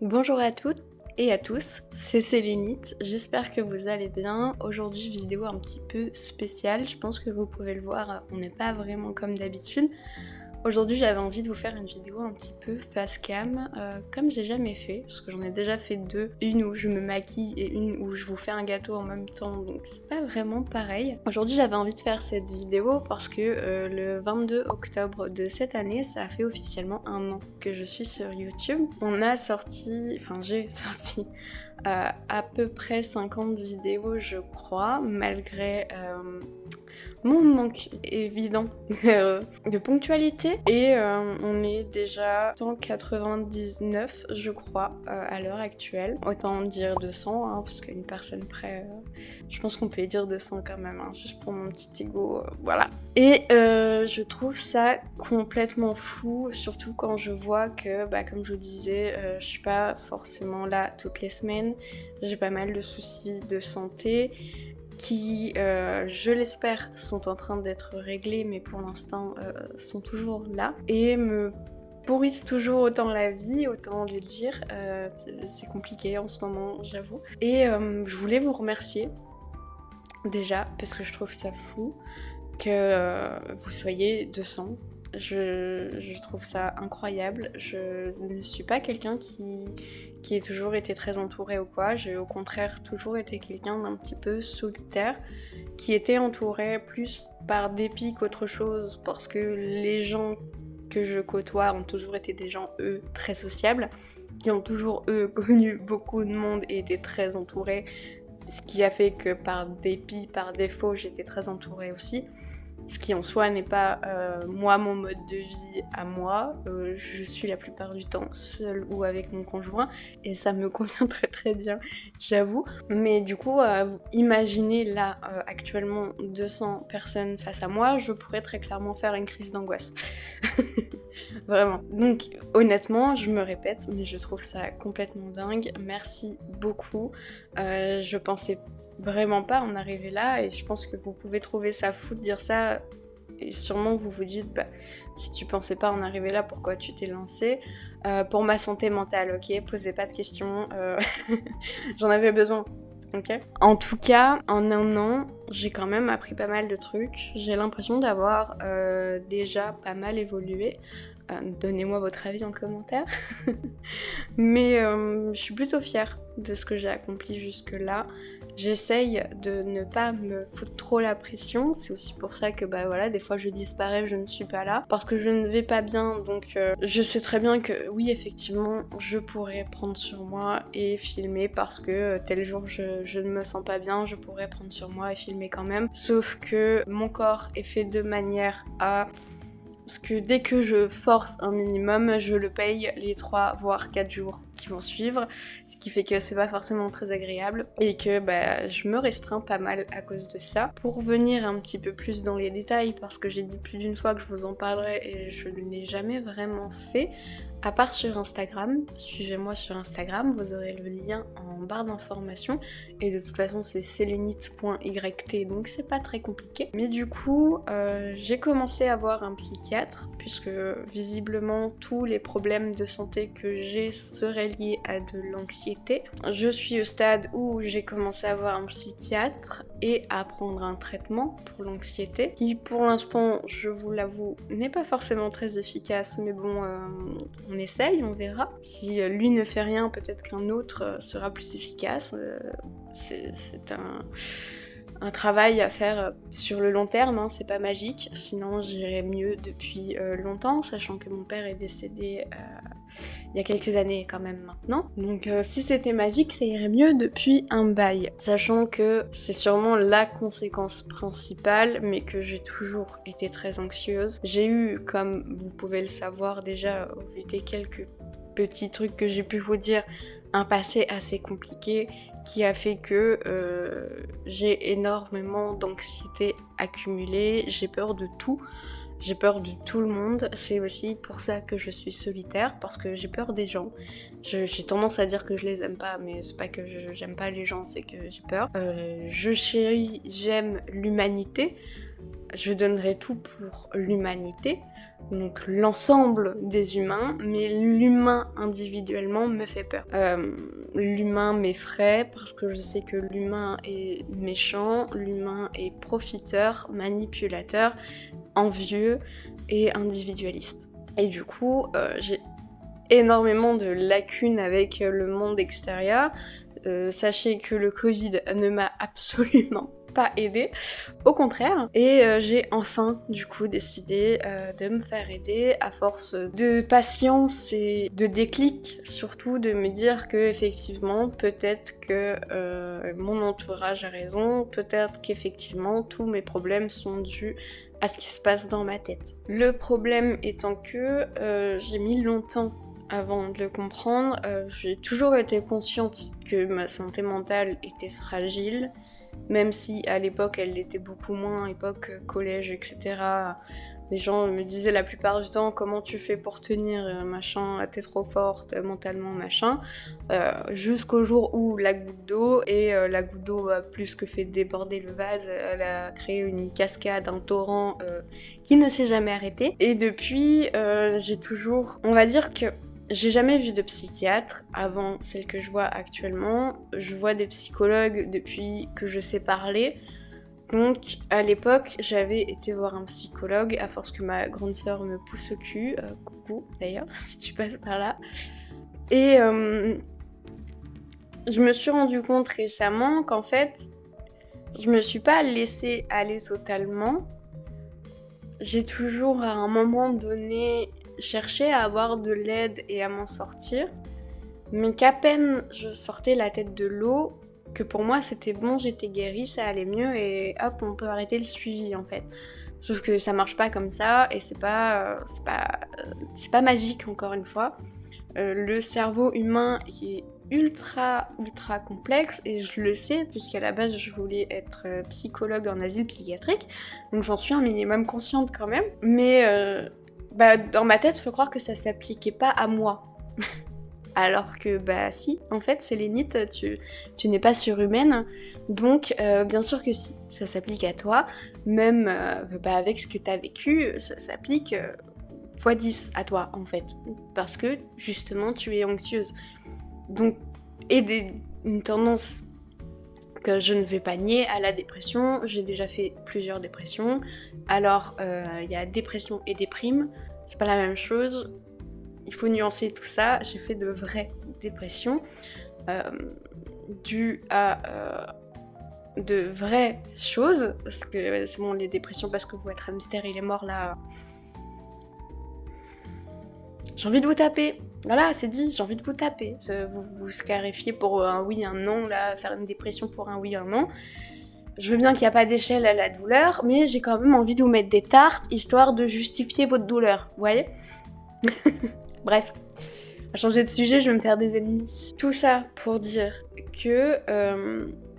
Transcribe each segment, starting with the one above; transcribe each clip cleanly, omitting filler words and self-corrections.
Bonjour à toutes et à tous, c'est Sélénite, j'espère que vous allez bien. Aujourd'hui vidéo un petit peu spéciale, je pense que vous pouvez le voir, on n'est pas vraiment comme d'habitude. Aujourd'hui j'avais envie de vous faire une vidéo un petit peu face cam, comme j'ai jamais fait, parce que j'en ai déjà fait deux, une où je me maquille et une où je vous fais un gâteau en même temps, donc c'est pas vraiment pareil. Aujourd'hui j'avais envie de faire cette vidéo parce que le 22 octobre de cette année, ça a fait officiellement un an que je suis sur YouTube. J'ai sorti à peu près 50 vidéos je crois, malgré mon manque évident de ponctualité. Et on est déjà 199 je crois à l'heure actuelle. Autant dire 200 hein, parce qu'à une personne près, je pense qu'on peut dire 200 quand même, hein, juste pour mon petit ego, voilà. Et je trouve ça complètement fou, surtout quand je vois que, comme je vous disais, je suis pas forcément là toutes les semaines. J'ai pas mal de soucis de santé qui, je l'espère, sont en train d'être réglés, mais pour l'instant sont toujours là et me pourrissent toujours autant la vie, autant le dire. C'est compliqué en ce moment, j'avoue. Et je voulais vous remercier déjà parce que je trouve ça fou que vous soyez 200. Je trouve ça incroyable. Je ne suis pas quelqu'un qui ait toujours été très entouré ou quoi. J'ai au contraire toujours été quelqu'un d'un petit peu solitaire, qui était entouré plus par dépit qu'autre chose, parce que les gens que je côtoie ont toujours été des gens, eux, très sociables, qui ont toujours, eux, connu beaucoup de monde et été très entourés, ce qui a fait que par dépit, par défaut, j'étais très entourée aussi. Ce qui en soi n'est pas moi mon mode de vie à moi. Je suis la plupart du temps seule ou avec mon conjoint et ça me convient très très bien, j'avoue. Mais du coup, imaginez là actuellement 200 personnes face à moi, je pourrais très clairement faire une crise d'angoisse. Vraiment. Donc honnêtement, je me répète, mais je trouve ça complètement dingue. Merci beaucoup. Je pensais vraiment pas en arriver là et je pense que vous pouvez trouver ça fou de dire ça et sûrement vous vous dites si tu pensais pas en arriver là, pourquoi tu t'es lancé. Pour ma santé mentale, ok, posez pas de questions, j'en avais besoin. Okay. En tout cas, en un an, j'ai quand même appris pas mal de trucs. J'ai l'impression d'avoir déjà pas mal évolué. Donnez-moi votre avis en commentaire. Mais je suis plutôt fière de ce que j'ai accompli jusque-là. J'essaye de ne pas me foutre trop la pression. C'est aussi pour ça que des fois je disparais, je ne suis pas là. Parce que je ne vais pas bien, donc je sais très bien que oui, effectivement, je pourrais prendre sur moi et filmer parce que tel jour je ne me sens pas bien, je pourrais prendre sur moi et filmer quand même. Sauf que mon corps est fait de manière à... Parce que dès que je force un minimum, je le paye les 3 voire 4 jours qui vont suivre, ce qui fait que c'est pas forcément très agréable et que je me restreins pas mal à cause de ça. Pour venir un petit peu plus dans les détails, parce que j'ai dit plus d'une fois que je vous en parlerai et je ne l'ai jamais vraiment fait, à part sur Instagram, suivez-moi sur Instagram, vous aurez le lien en barre d'informations et de toute façon c'est selenite.yt donc c'est pas très compliqué. Mais du coup j'ai commencé à voir un psychiatre puisque visiblement tous les problèmes de santé que j'ai seraient liés à de l'anxiété. Je suis au stade où j'ai commencé à voir un psychiatre et à prendre un traitement pour l'anxiété qui pour l'instant, je vous l'avoue, n'est pas forcément très efficace mais bon... on essaye, on verra. Si lui ne fait rien, peut-être qu'un autre sera plus efficace. C'est un travail à faire sur le long terme, hein, c'est pas magique. Sinon, j'irais mieux depuis longtemps, sachant que mon père est décédé il y a quelques années quand même maintenant. Donc si c'était magique, ça irait mieux depuis un bail. Sachant que c'est sûrement la conséquence principale, mais que j'ai toujours été très anxieuse. J'ai eu, comme vous pouvez le savoir déjà au vu des quelques petits trucs que j'ai pu vous dire, un passé assez compliqué qui a fait que j'ai énormément d'anxiété accumulée, j'ai peur de tout. J'ai peur de tout le monde, c'est aussi pour ça que je suis solitaire, parce que j'ai peur des gens. J'ai tendance à dire que je les aime pas, mais c'est pas que j'aime pas les gens, c'est que j'ai peur. J'aime l'humanité, je donnerai tout pour l'humanité, donc l'ensemble des humains, mais l'humain individuellement me fait peur. L'humain m'effraie parce que je sais que l'humain est méchant, l'humain est profiteur, manipulateur, envieux et individualiste. Et du coup, j'ai énormément de lacunes avec le monde extérieur. Sachez que le Covid ne m'a absolument pas aidée, au contraire. Et j'ai enfin du coup décidé de me faire aider à force de patience et de déclic, surtout de me dire que effectivement peut-être que mon entourage a raison, peut-être qu'effectivement tous mes problèmes sont dus à ce qui se passe dans ma tête. Le problème étant que j'ai mis longtemps avant de le comprendre. J'ai toujours été consciente que ma santé mentale était fragile, même si à l'époque elle l'était beaucoup moins, époque collège, etc. Les gens me disaient la plupart du temps comment tu fais pour tenir, machin, t'es trop forte mentalement, machin, jusqu'au jour où la goutte d'eau, et la goutte d'eau a plus que fait déborder le vase, elle a créé une cascade, un torrent qui ne s'est jamais arrêté. Et depuis, j'ai toujours, on va dire que j'ai jamais vu de psychiatre avant celle que je vois actuellement. Je vois des psychologues depuis que je sais parler. Donc à l'époque, j'avais été voir un psychologue à force que ma grande sœur me pousse au cul. Coucou d'ailleurs, si tu passes par là. Et je me suis rendu compte récemment qu'en fait, je me suis pas laissée aller totalement. J'ai toujours à un moment donné cherché à avoir de l'aide et à m'en sortir, mais qu'à peine je sortais la tête de l'eau, que pour moi c'était bon, j'étais guérie, ça allait mieux et hop, on peut arrêter le suivi en fait. Sauf que ça marche pas comme ça et c'est pas magique encore une fois. Le cerveau humain est ultra complexe et je le sais puisqu'à la base je voulais être psychologue en asile psychiatrique, donc j'en suis un minimum consciente quand même, mais dans ma tête, faut croire que ça s'appliquait pas à moi. Alors que si, en fait, Sélénite, tu n'es pas surhumaine, donc bien sûr que si, ça s'applique à toi, même avec ce que t'as vécu, ça s'applique x10 à toi en fait, parce que justement tu es anxieuse. Donc, une tendance que je ne vais pas nier à la dépression, j'ai déjà fait plusieurs dépressions, alors il y a dépression et déprime, c'est pas la même chose, il faut nuancer tout ça, j'ai fait de vraies dépressions, dues à de vraies choses, parce que c'est bon, les dépressions parce que votre hamster il est mort là, j'ai envie de vous taper. Voilà, c'est dit, j'ai envie de vous taper. Vous scarifiez pour un oui, un non, là, faire une dépression pour un oui, un non. Je veux bien qu'il n'y a pas d'échelle à la douleur, mais j'ai quand même envie de vous mettre des tartes, histoire de justifier votre douleur, vous voyez. Bref, à changer de sujet, je vais me faire des ennemis. Tout ça pour dire que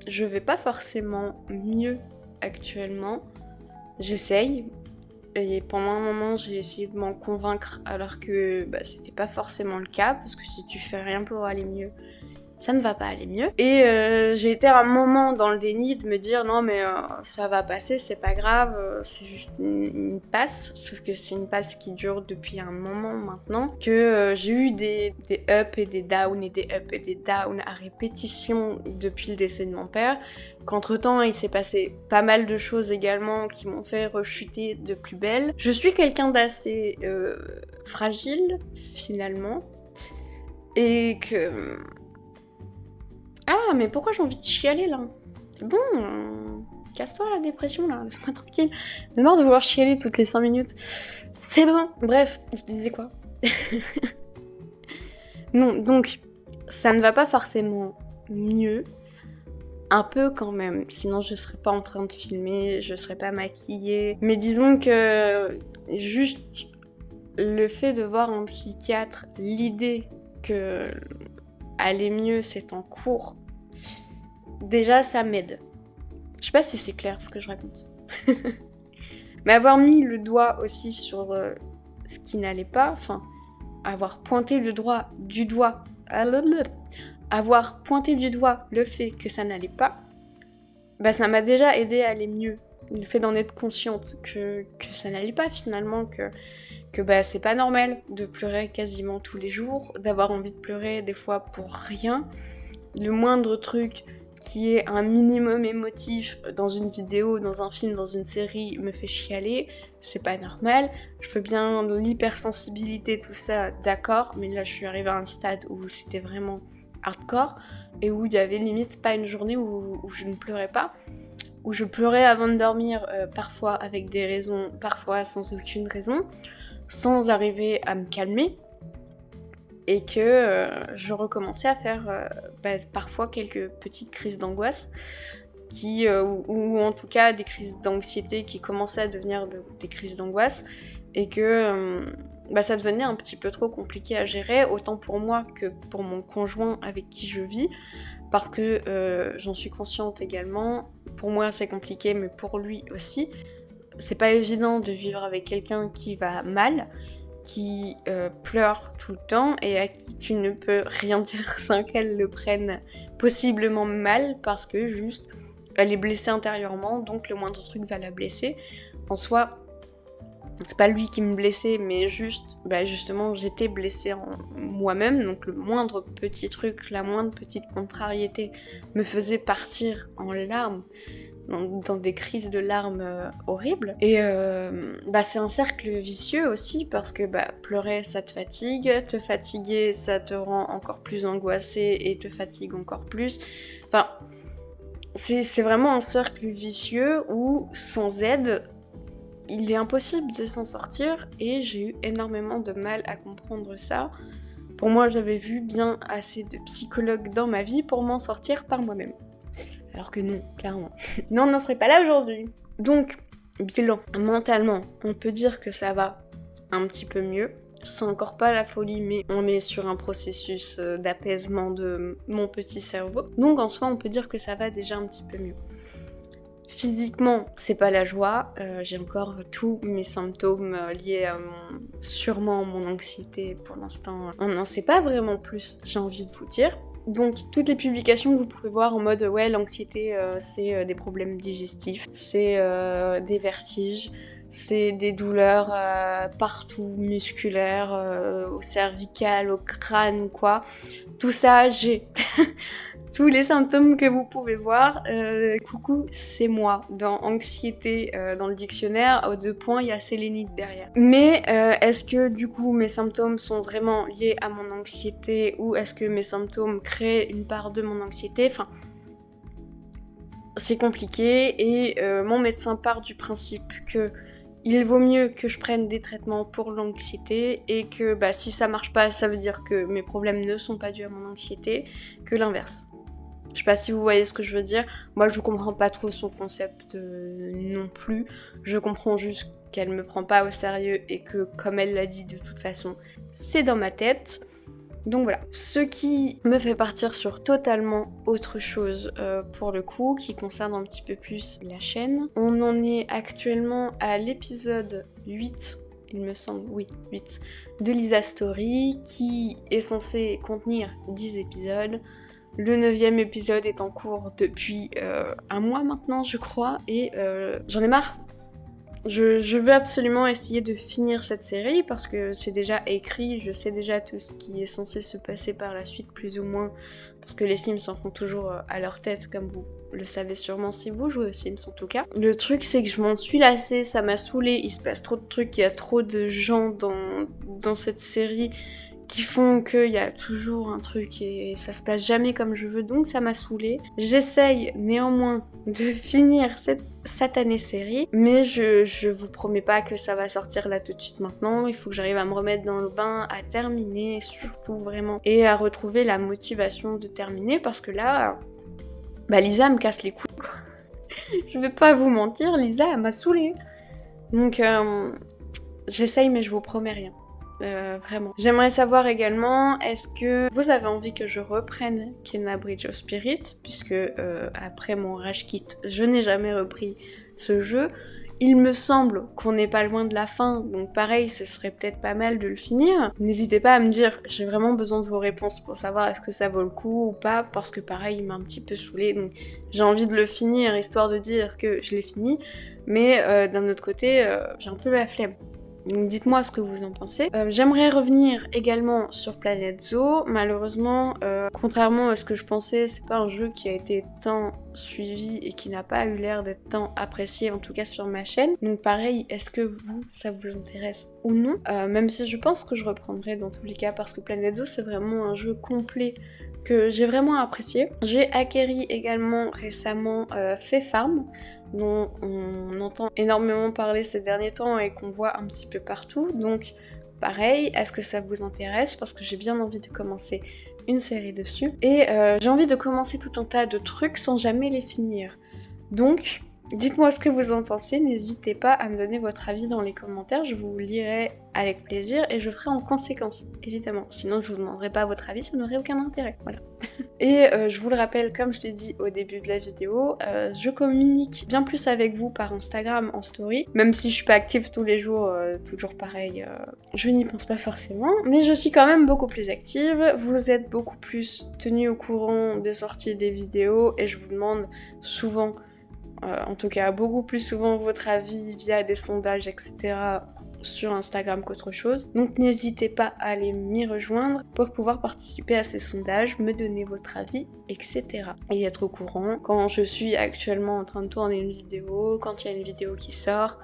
je vais pas forcément mieux actuellement. J'essaye. Et pendant un moment, j'ai essayé de m'en convaincre alors que c'était pas forcément le cas, parce que si tu fais rien pour aller mieux, ça ne va pas aller mieux. Et j'ai été un moment dans le déni de me dire non mais ça va passer, c'est pas grave, c'est juste une passe, sauf que c'est une passe qui dure depuis un moment maintenant, que j'ai eu des ups et des downs et des ups et des downs à répétition depuis le décès de mon père, qu'entre temps il s'est passé pas mal de choses également qui m'ont fait rechuter de plus belle. Je suis quelqu'un d'assez fragile finalement, et que... Ah, mais pourquoi j'ai envie de chialer là? C'est bon, casse-toi la dépression là, laisse-moi tranquille. J'ai marre de vouloir chialer toutes les 5 minutes. C'est bon. Bref, je disais quoi? Non, donc, ça ne va pas forcément mieux. Un peu quand même, sinon je serais pas en train de filmer, je serais pas maquillée. Mais disons que juste le fait de voir un psychiatre, l'idée que aller mieux c'est en cours, déjà ça m'aide. Je sais pas si c'est clair ce que je raconte. Mais avoir mis le doigt aussi sur ce qui n'allait pas, enfin, avoir pointé le doigt, avoir pointé du doigt le fait que ça n'allait pas, ça m'a déjà aidé à aller mieux. Le fait d'en être consciente que ça n'allait pas finalement, que bah c'est pas normal de pleurer quasiment tous les jours, d'avoir envie de pleurer des fois pour rien. Le moindre truc qui est un minimum émotif dans une vidéo, dans un film, dans une série me fait chialer, c'est pas normal. Je veux bien l'hypersensibilité, tout ça, d'accord, mais là je suis arrivée à un stade où c'était vraiment hardcore et où il y avait limite pas une journée où je ne pleurais pas, où je pleurais avant de dormir, parfois avec des raisons, parfois sans aucune raison, sans arriver à me calmer, et que je recommençais à faire parfois quelques petites crises d'angoisse, ou en tout cas des crises d'anxiété qui commençaient à devenir des crises d'angoisse, et que ça devenait un petit peu trop compliqué à gérer, autant pour moi que pour mon conjoint avec qui je vis, parce que j'en suis consciente également, pour moi c'est compliqué, mais pour lui aussi. C'est pas évident de vivre avec quelqu'un qui va mal, qui pleure tout le temps et à qui tu ne peux rien dire sans qu'elle le prenne possiblement mal, parce que juste elle est blessée intérieurement, donc le moindre truc va la blesser. En soi, c'est pas lui qui me blessait, mais justement j'étais blessée en moi-même, donc le moindre petit truc, la moindre petite contrariété me faisait partir en larmes, dans des crises de larmes horribles. Et c'est un cercle vicieux aussi, parce que pleurer ça te fatiguer ça te rend encore plus angoissé et te fatigue encore plus. Enfin, c'est vraiment un cercle vicieux où sans aide, il est impossible de s'en sortir, et j'ai eu énormément de mal à comprendre ça. Pour moi, j'avais vu bien assez de psychologues dans ma vie pour m'en sortir par moi-même. Alors que non, clairement. Non, on n'en serait pas là aujourd'hui. Donc, bilan. Mentalement, on peut dire que ça va un petit peu mieux. C'est encore pas la folie, mais on est sur un processus d'apaisement de mon petit cerveau. Donc en soi, on peut dire que ça va déjà un petit peu mieux. Physiquement, c'est pas la joie. J'ai encore tous mes symptômes liés à sûrement mon anxiété pour l'instant. On n'en sait pas vraiment plus, j'ai envie de vous dire. Donc toutes les publications que vous pouvez voir en mode ouais, l'anxiété c'est des problèmes digestifs, c'est des vertiges, c'est des douleurs partout, musculaires, au cervical, au crâne, quoi. Tout ça, j'ai tous les symptômes que vous pouvez voir. Coucou, c'est moi. Dans anxiété, dans le dictionnaire, aux 2 points, il y a sélénite derrière. Mais est-ce que du coup mes symptômes sont vraiment liés à mon anxiété, ou est-ce que mes symptômes créent une part de mon anxiété? Enfin, c'est compliqué, et mon médecin part du principe que il vaut mieux que je prenne des traitements pour l'anxiété, et que si ça marche pas, ça veut dire que mes problèmes ne sont pas dus à mon anxiété, que l'inverse. Je sais pas si vous voyez ce que je veux dire. Moi, je comprends pas trop son concept non plus. Je comprends juste qu'elle me prend pas au sérieux, et que, comme elle l'a dit, de toute façon, c'est dans ma tête. Donc voilà. Ce qui me fait partir sur totalement autre chose pour le coup, qui concerne un petit peu plus la chaîne. On en est actuellement à l'épisode 8, il me semble, oui, 8, de Lisa Story, qui est censé contenir 10 épisodes. Le 9e épisode est en cours depuis un mois maintenant, je crois, et j'en ai marre. Je veux absolument essayer de finir cette série, parce que c'est déjà écrit, je sais déjà tout ce qui est censé se passer par la suite, plus ou moins, parce que les Sims en font toujours à leur tête, comme vous le savez sûrement si vous jouez aux Sims en tout cas. Le truc, c'est que je m'en suis lassée, ça m'a saoulée, il se passe trop de trucs, il y a trop de gens dans cette série qui font qu'il y a toujours un truc et ça se passe jamais comme je veux, donc ça m'a saoulée. J'essaye néanmoins de finir cette satanée série, mais je vous promets pas que ça va sortir là tout de suite maintenant. Il faut que j'arrive à me remettre dans le bain, à terminer surtout vraiment, et à retrouver la motivation de terminer, parce que là, Lisa me casse les couilles, quoi. Je vais pas vous mentir, Lisa elle m'a saoulée. Donc j'essaye, mais je vous promets rien. Vraiment. J'aimerais savoir également, est-ce que vous avez envie que je reprenne Kena Bridge of Spirit, puisque après mon rage quit, je n'ai jamais repris ce jeu. Il me semble qu'on n'est pas loin de la fin, donc pareil, ce serait peut-être pas mal de le finir. N'hésitez pas à me dire, j'ai vraiment besoin de vos réponses pour savoir est-ce que ça vaut le coup ou pas, parce que pareil, il m'a un petit peu saoulée, donc j'ai envie de le finir, histoire de dire que je l'ai fini, mais d'un autre côté, j'ai un peu la flemme. Donc dites-moi ce que vous en pensez. J'aimerais revenir également sur Planet Zoo. Malheureusement, contrairement à ce que je pensais, c'est pas un jeu qui a été tant suivi et qui n'a pas eu l'air d'être tant apprécié, en tout cas sur ma chaîne. Donc pareil, est-ce que vous, ça vous intéresse ou non? Même si je pense que je reprendrai dans tous les cas, parce que Planet Zoo, c'est vraiment un jeu complet que j'ai vraiment apprécié. J'ai acquéri également récemment Fae Farm, dont on entend énormément parler ces derniers temps et qu'on voit un petit peu partout. Donc pareil, est-ce que ça vous intéresse? Parce que j'ai bien envie de commencer une série dessus. Et j'ai envie de commencer tout un tas de trucs sans jamais les finir. Donc, dites-moi ce que vous en pensez, n'hésitez pas à me donner votre avis dans les commentaires, je vous lirai avec plaisir et je ferai en conséquence, évidemment. Sinon je vous demanderai pas votre avis, ça n'aurait aucun intérêt, voilà. Et je vous le rappelle, comme je l'ai dit au début de la vidéo, je communique bien plus avec vous par Instagram en story, même si je suis pas active tous les jours, toujours pareil, je n'y pense pas forcément, mais je suis quand même beaucoup plus active, vous êtes beaucoup plus tenus au courant des sorties des vidéos et je vous demande souvent, en tout cas beaucoup plus souvent votre avis via des sondages, etc. sur Instagram qu'autre chose. Donc n'hésitez pas à aller m'y rejoindre pour pouvoir participer à ces sondages, me donner votre avis, etc. Et être au courant quand je suis actuellement en train de tourner une vidéo, quand il y a une vidéo qui sort,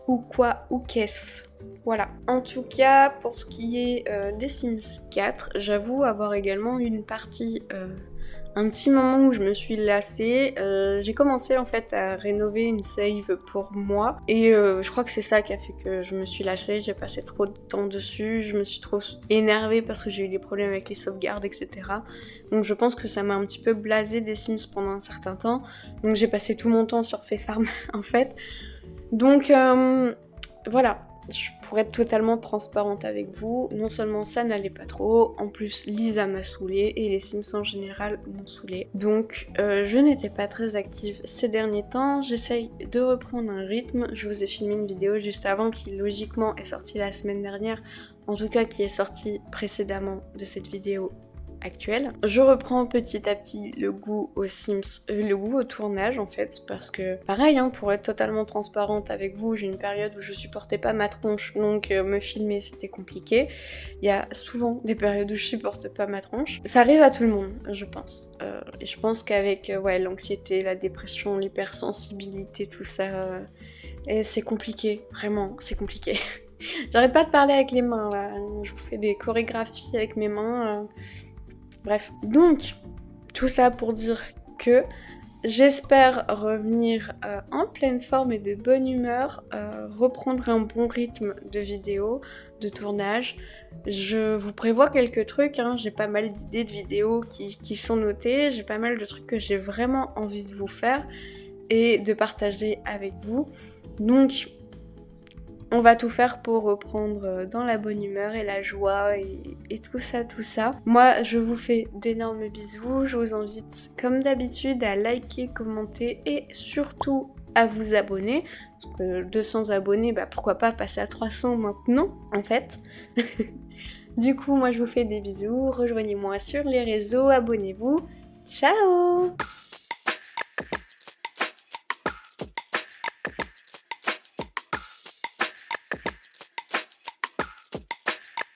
ou quoi, ou qu'est-ce. Voilà. En tout cas, pour ce qui est des Sims 4, j'avoue avoir également eu une partie... un petit moment où je me suis lassée, j'ai commencé en fait à rénover une save pour moi et je crois que c'est ça qui a fait que je me suis lassée, j'ai passé trop de temps dessus, je me suis trop énervée parce que j'ai eu des problèmes avec les sauvegardes, etc. Donc je pense que ça m'a un petit peu blasée des Sims pendant un certain temps, donc j'ai passé tout mon temps sur Fae Farm en fait. Donc voilà. Pour être totalement transparente avec vous, non seulement ça n'allait pas trop, en plus Lisa m'a saoulée et les Sims en général m'ont saoulée. Donc je n'étais pas très active ces derniers temps, j'essaye de reprendre un rythme. Je vous ai filmé une vidéo juste avant qui logiquement est sortie la semaine dernière, en tout cas qui est sortie précédemment de cette vidéo actuelle. Je reprends petit à petit le goût aux Sims, le goût au tournage en fait, parce que pareil, hein, pour être totalement transparente avec vous, j'ai une période où je supportais pas ma tronche, donc me filmer c'était compliqué. Il y a souvent des périodes où je supporte pas ma tronche. Ça arrive à tout le monde, je pense. Et je pense qu'avec ouais, l'anxiété, la dépression, l'hypersensibilité, tout ça, et c'est compliqué, vraiment, c'est compliqué. J'arrête pas de parler avec les mains là, je vous fais des chorégraphies avec mes mains. Bref, donc tout ça pour dire que j'espère revenir en pleine forme et de bonne humeur, reprendre un bon rythme de vidéo, de tournage. Je vous prévois quelques trucs, hein. J'ai pas mal d'idées de vidéos qui sont notées, j'ai pas mal de trucs que j'ai vraiment envie de vous faire et de partager avec vous. Donc on va tout faire pour reprendre dans la bonne humeur et la joie et tout ça, tout ça. Moi, je vous fais d'énormes bisous. Je vous invite, comme d'habitude, à liker, commenter et surtout à vous abonner. Parce que 200 abonnés, bah pourquoi pas passer à 300 maintenant, en fait. Du coup, moi, je vous fais des bisous. Rejoignez-moi sur les réseaux, abonnez-vous. Ciao!